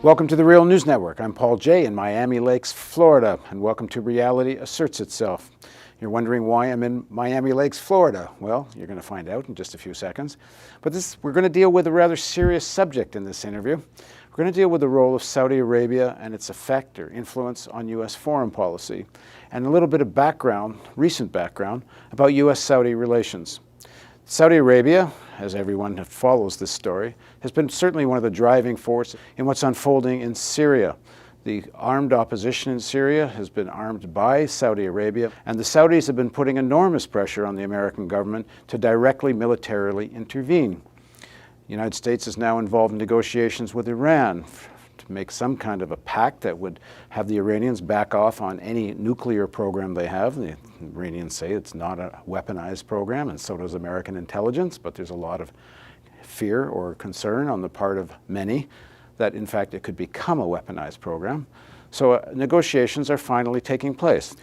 Welcome to the Real News Network. I'm Paul Jay in Miami Lakes, Florida, and welcome to Reality Asserts Itself. You're wondering why I'm in Miami Lakes, Florida. Well, you're going to find out in just a few seconds. But we're going to deal with a rather serious subject in this interview. We're going to deal with the role of Saudi Arabia and its effect or influence on U.S. foreign policy, and a little bit of background, recent background, about U.S.-Saudi relations. Saudi Arabia, as everyone who follows this story, has been certainly one of the driving forces in what's unfolding in Syria. The armed opposition in Syria has been armed by Saudi Arabia, and the Saudis have been putting enormous pressure on the American government to directly militarily intervene. The United States is now involved in negotiations with Iran to make some kind of a pact that would have the Iranians back off on any nuclear program they have. The Iranians say it's not a weaponized program, and so does American intelligence, but there's a lot of fear or concern on the part of many that in fact it could become a weaponized program. So negotiations are finally taking place.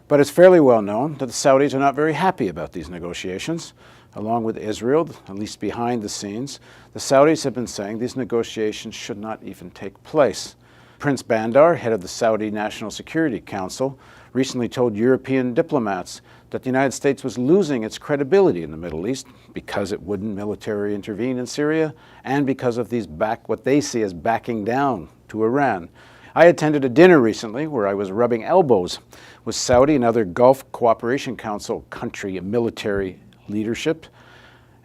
But it's fairly well known that the Saudis are not very happy about these negotiations. Along with Israel, at least behind the scenes, the Saudis have been saying these negotiations should not even take place. Prince Bandar, head of the Saudi National Security Council, recently told European diplomats that the United States was losing its credibility in the Middle East because it wouldn't militarily intervene in Syria and because of these what they see as backing down to Iran. I attended a dinner recently where I was rubbing elbows with Saudi and other Gulf Cooperation Council country military leadership,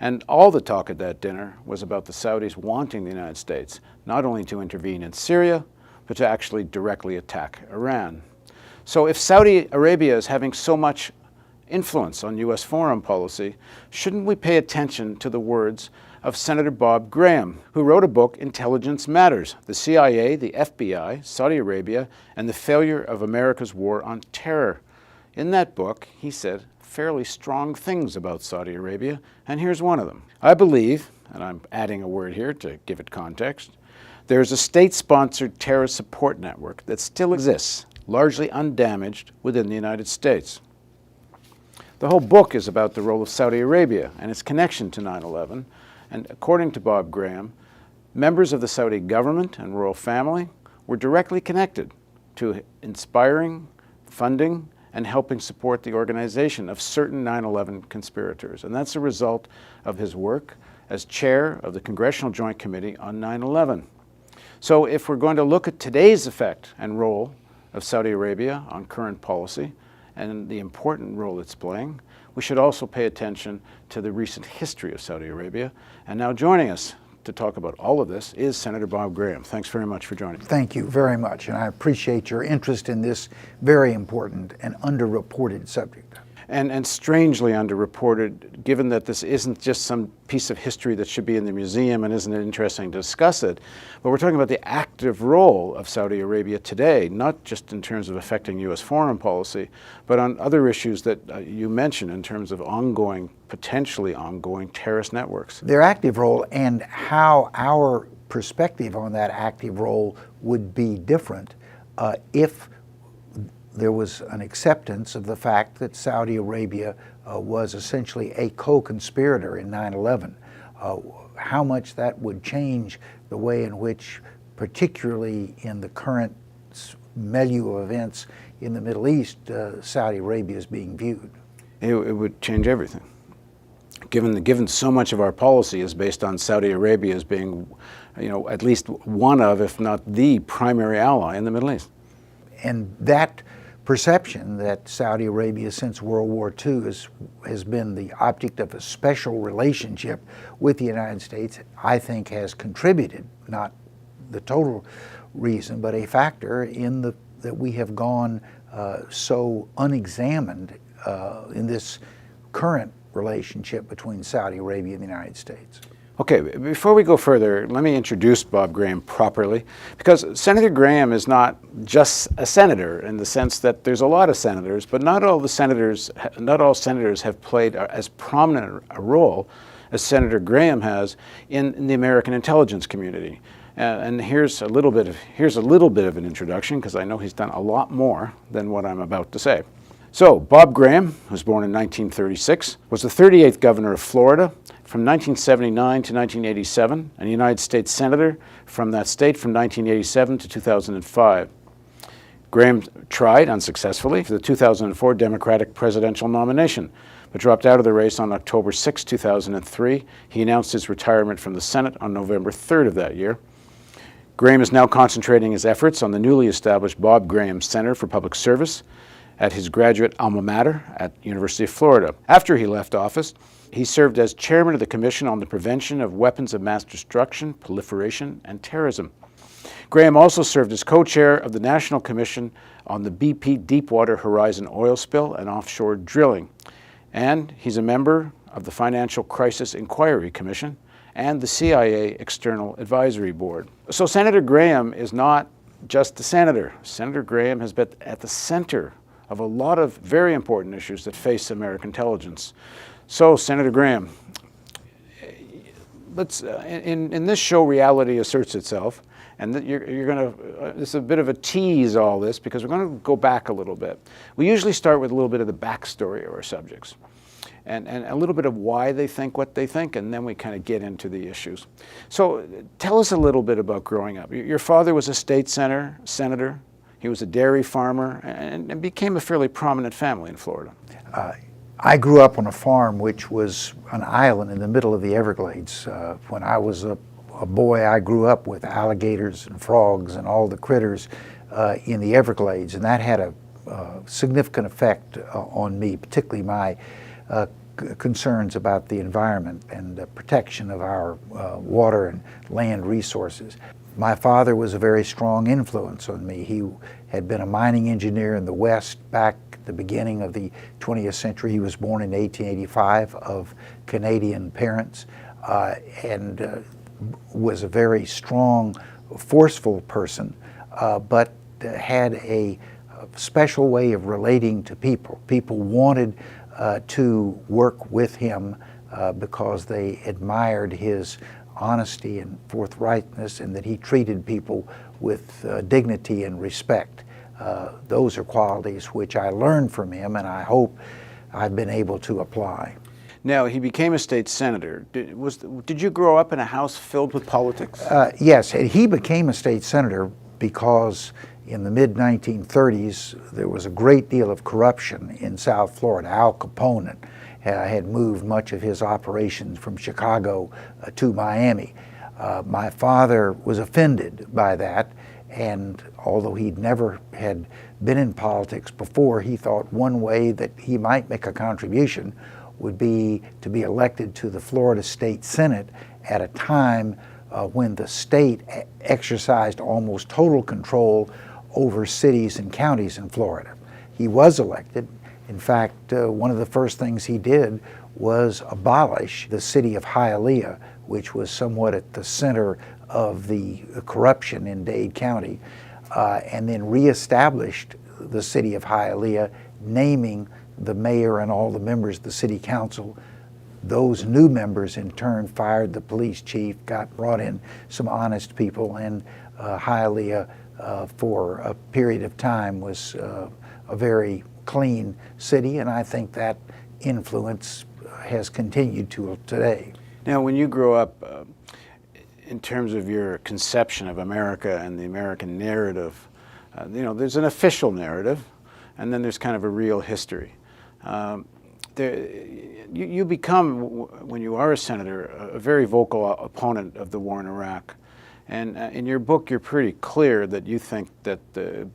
and all the talk at that dinner was about the Saudis wanting the United States not only to intervene in Syria, but to actually directly attack Iran. So if Saudi Arabia is having so much influence on U.S. foreign policy, shouldn't we pay attention to the words of Senator Bob Graham, who wrote a book, Intelligence Matters: The CIA, the FBI, Saudi Arabia, and the Failure of America's War on Terror. In that book, he said fairly strong things about Saudi Arabia, and here's one of them. I believe, and I'm adding a word here to give it context, there's a state-sponsored terrorist support network that still exists, largely undamaged, within the United States. The whole book is about the role of Saudi Arabia and its connection to 9/11, and according to Bob Graham, members of the Saudi government and royal family were directly connected to inspiring, funding, and helping support the organization of certain 9/11 conspirators. And that's a result of his work as chair of the Congressional Joint Committee on 9/11. So if we're going to look at today's effect and role of Saudi Arabia on current policy and the important role it's playing, we should also pay attention to the recent history of Saudi Arabia. And now joining us to talk about all of this is Senator Bob Graham. Thanks very much for joining me. Thank you very much, and I appreciate your interest in this very important and underreported subject. And strangely underreported, given that this isn't just some piece of history that should be in the museum and isn't it interesting to discuss it, but we're talking about the active role of Saudi Arabia today, not just in terms of affecting U.S. foreign policy, but on other issues that you mentioned in terms of potentially ongoing terrorist networks. Their active role and how our perspective on that active role would be different if there was an acceptance of the fact that Saudi Arabia was essentially a co-conspirator in 9/11. How much that would change the way in which, particularly in the current milieu of events in the Middle East, Saudi Arabia is being viewed. It would change everything. Given so much of our policy is based on Saudi Arabia as being, at least one of, if not the primary ally in the Middle East. And that perception that Saudi Arabia since World War II has been the object of a special relationship with the United States, I think has contributed, not the total reason, but a factor in that we have gone so unexamined in this current relationship between Saudi Arabia and the United States. Okay, before we go further, let me introduce Bob Graham properly, because Senator Graham is not just a senator in the sense that there's a lot of senators, but not all senators have played as prominent a role as Senator Graham has in the American intelligence community. And here's a little bit of an introduction, because I know he's done a lot more than what I'm about to say. So, Bob Graham, who was born in 1936, was the 38th governor of Florida from 1979 to 1987, and a United States Senator from that state from 1987 to 2005. Graham tried unsuccessfully for the 2004 Democratic presidential nomination, but dropped out of the race on October 6, 2003. He announced his retirement from the Senate on November 3rd of that year. Graham is now concentrating his efforts on the newly established Bob Graham Center for Public Service at his graduate alma mater at University of Florida. After he left office, he served as chairman of the Commission on the Prevention of Weapons of Mass Destruction, Proliferation, and Terrorism. Graham also served as co-chair of the National Commission on the BP Deepwater Horizon oil spill and offshore drilling. And he's a member of the Financial Crisis Inquiry Commission and the CIA External Advisory Board. So Senator Graham is not just a senator. Senator Graham has been at the center of a lot of very important issues that face American intelligence. So, Senator Graham, let's in this show, reality asserts itself, and you're going to. This is a bit of a tease, all this, because we're going to go back a little bit. We usually start with a little bit of the backstory of our subjects, and a little bit of why they think what they think, and then we kind of get into the issues. So, tell us a little bit about growing up. Your father was a state senator. He was a dairy farmer and became a fairly prominent family in Florida. I grew up on a farm which was an island in the middle of the Everglades. When I was a boy, I grew up with alligators and frogs and all the critters in the Everglades, and that had a significant effect on me, particularly my concerns about the environment and the protection of our water and land resources. My father was a very strong influence on me. He had been a mining engineer in the West back at the beginning of the 20th century. He was born in 1885 of Canadian parents and was a very strong, forceful person, but had a special way of relating to people. People wanted to work with him because they admired his honesty and forthrightness, and that he treated people with dignity and respect. Those are qualities which I learned from him, and I hope I've been able to apply. Now, he became a state senator. Did you grow up in a house filled with politics? Yes, and he became a state senator because in the mid-1930s there was a great deal of corruption in South Florida. Al Capone had moved much of his operations from Chicago to Miami. My father was offended by that, and although he'd never had been in politics before, he thought one way that he might make a contribution would be to be elected to the Florida State Senate at a time when the state exercised almost total control over cities and counties in Florida. He was elected. In fact, one of the first things he did was abolish the city of Hialeah, which was somewhat at the center of the corruption in Dade County, and then reestablished the city of Hialeah, naming the mayor and all the members of the city council. Those new members in turn fired the police chief, brought in some honest people, and Hialeah for a period of time was a very clean city, and I think that influence has continued to today. Now, when you grow up, in terms of your conception of America and the American narrative, there's an official narrative, and then there's kind of a real history. You become, when you are a senator, a very vocal opponent of the war in Iraq. And in your book, you're pretty clear that you think that the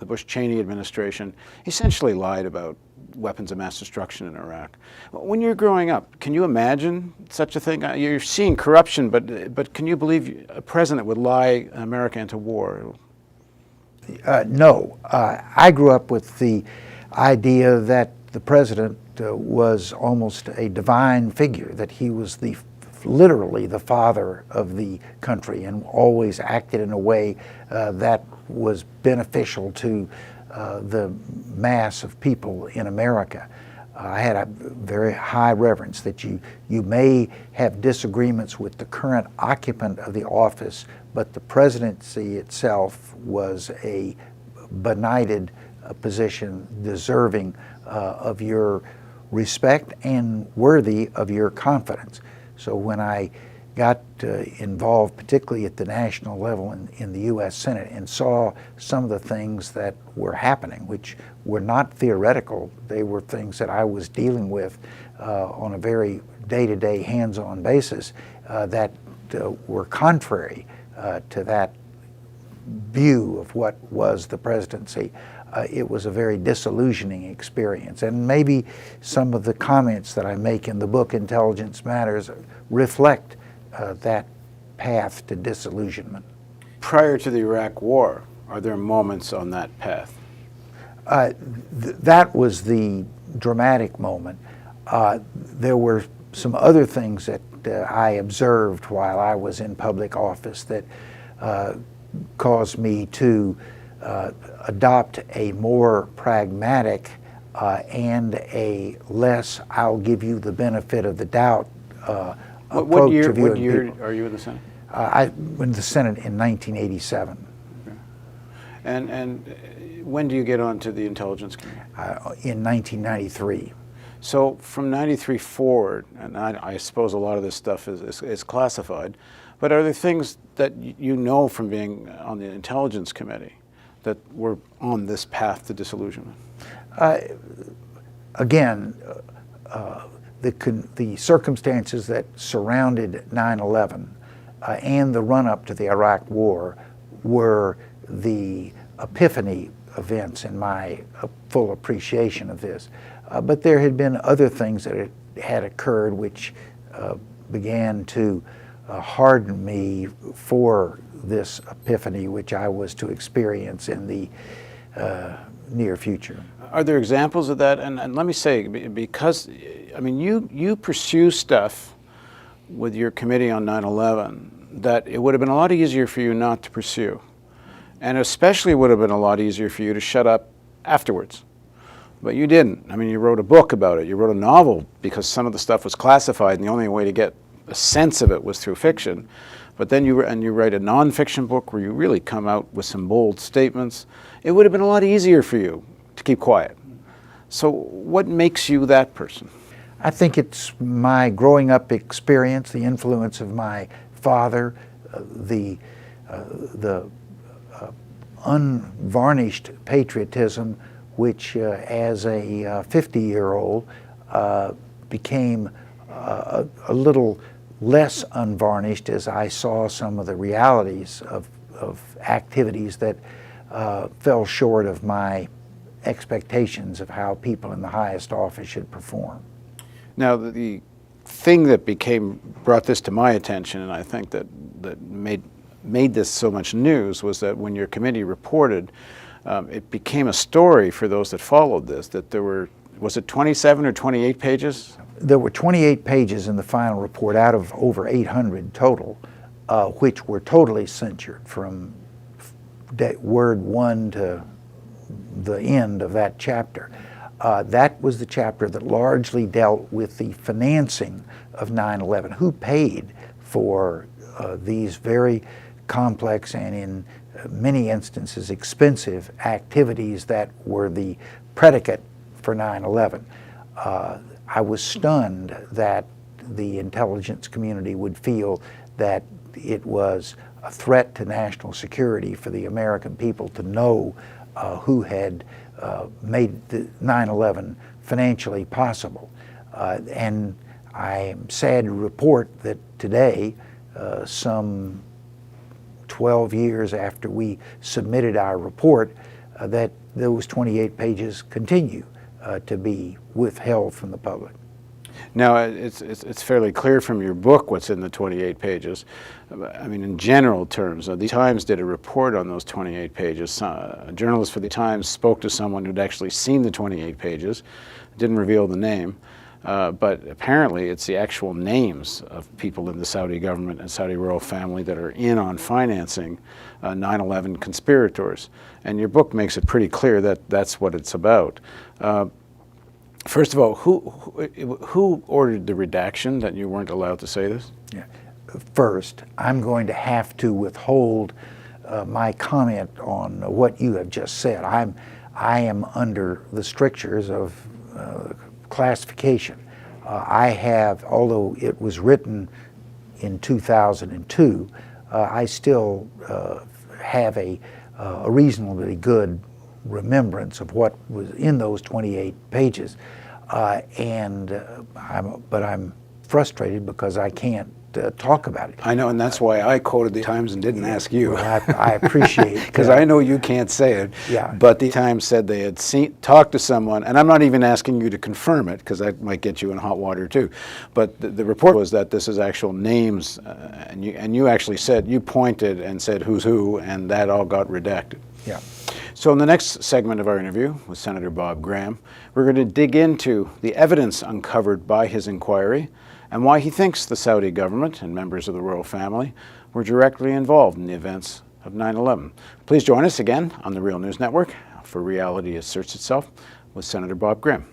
Bush-Cheney administration essentially lied about weapons of mass destruction in Iraq. When you're growing up, can you imagine such a thing? You're seeing corruption, but can you believe a president would lie America into war? No. I grew up with the idea that the president was almost a divine figure, that he was literally the father of the country and always acted in a way that was beneficial to the mass of people in America. I had a very high reverence that you may have disagreements with the current occupant of the office, but the presidency itself was a benighted position deserving of your respect and worthy of your confidence. So when I got involved, particularly at the national level in the U.S. Senate, and saw some of the things that were happening, which were not theoretical, they were things that I was dealing with on a very day-to-day, hands-on basis that were contrary to that view of what was the presidency. It was a very disillusioning experience. And maybe some of the comments that I make in the book, Intelligence Matters, reflect that path to disillusionment. Prior to the Iraq War, are there moments on that path? That was the dramatic moment. There were some other things that I observed while I was in public office that caused me to adopt a more pragmatic and a less "I'll give you the benefit of the doubt" approach What year to viewing people. are you in the Senate? I went in the Senate in 1987. Okay. And when do you get onto the Intelligence Committee? In 1993. So from 93 forward, and I suppose a lot of this stuff is classified, but are there things that you know from being on the Intelligence Committee that were on this path to disillusionment? Again, the circumstances that surrounded 9/11 and the run-up to the Iraq War were the epiphany events in my full appreciation of this. But there had been other things that had occurred which began to harden me for this epiphany which I was to experience in the near future. Are there examples of that? And let me say, because, I mean, you pursue stuff with your committee on 9/11 that it would have been a lot easier for you not to pursue. And especially would have been a lot easier for you to shut up afterwards. But you didn't. I mean, you wrote a book about it. You wrote a novel because some of the stuff was classified, and the only way to get a sense of it was through fiction. But then you write a nonfiction book where you really come out with some bold statements. It would have been a lot easier for you to keep quiet. So what makes you that person? I think it's my growing up experience, the influence of my father, the unvarnished patriotism which as a 50-year-old became a little less unvarnished as I saw some of the realities of activities that fell short of my expectations of how people in the highest office should perform. Now, the thing that brought this to my attention, and I think that made this so much news, was that when your committee reported, it became a story for those that followed this, that there were, was it 27 or 28 pages? There were 28 pages in the final report out of over 800 total, which were totally censored from word one to the end of that chapter. That was the chapter that largely dealt with the financing of 9/11, who paid for these very complex and in many instances expensive activities that were the predicate for 9/11. I was stunned that the intelligence community would feel that it was a threat to national security for the American people to know who had made the 9/11 financially possible. And I am sad to report that today, some 12 years after we submitted our report, that those 28 pages continue to be withheld from the public. Now, it's fairly clear from your book what's in the 28 pages. I mean, in general terms, the Times did a report on those 28 pages. A journalist for the Times spoke to someone who'd actually seen the 28 pages, didn't reveal the name, but apparently it's the actual names of people in the Saudi government and Saudi royal family that are in on financing 9/11 conspirators. And your book makes it pretty clear that that's what it's about. First of all, who ordered the redaction that you weren't allowed to say this? Yeah. First, I'm going to have to withhold my comment on what you have just said. I am under the strictures of classification. I have, although it was written in 2002, I still have a reasonably good remembrance of what was in those 28 pages. But I'm frustrated because I can't talk about it. I know, and that's why I quoted the Times and didn't ask you. Well, I appreciate because I know you can't say it. Yeah. But the Times said they had talked to someone, and I'm not even asking you to confirm it because that might get you in hot water too. But the report was that this is actual names, and you actually said, you pointed and said who's who, and that all got redacted. Yeah. So in the next segment of our interview with Senator Bob Graham, we're going to dig into the evidence uncovered by his inquiry and why he thinks the Saudi government and members of the royal family were directly involved in the events of 9/11. Please join us again on the Real News Network for Reality Asserts Itself with Senator Bob Graham.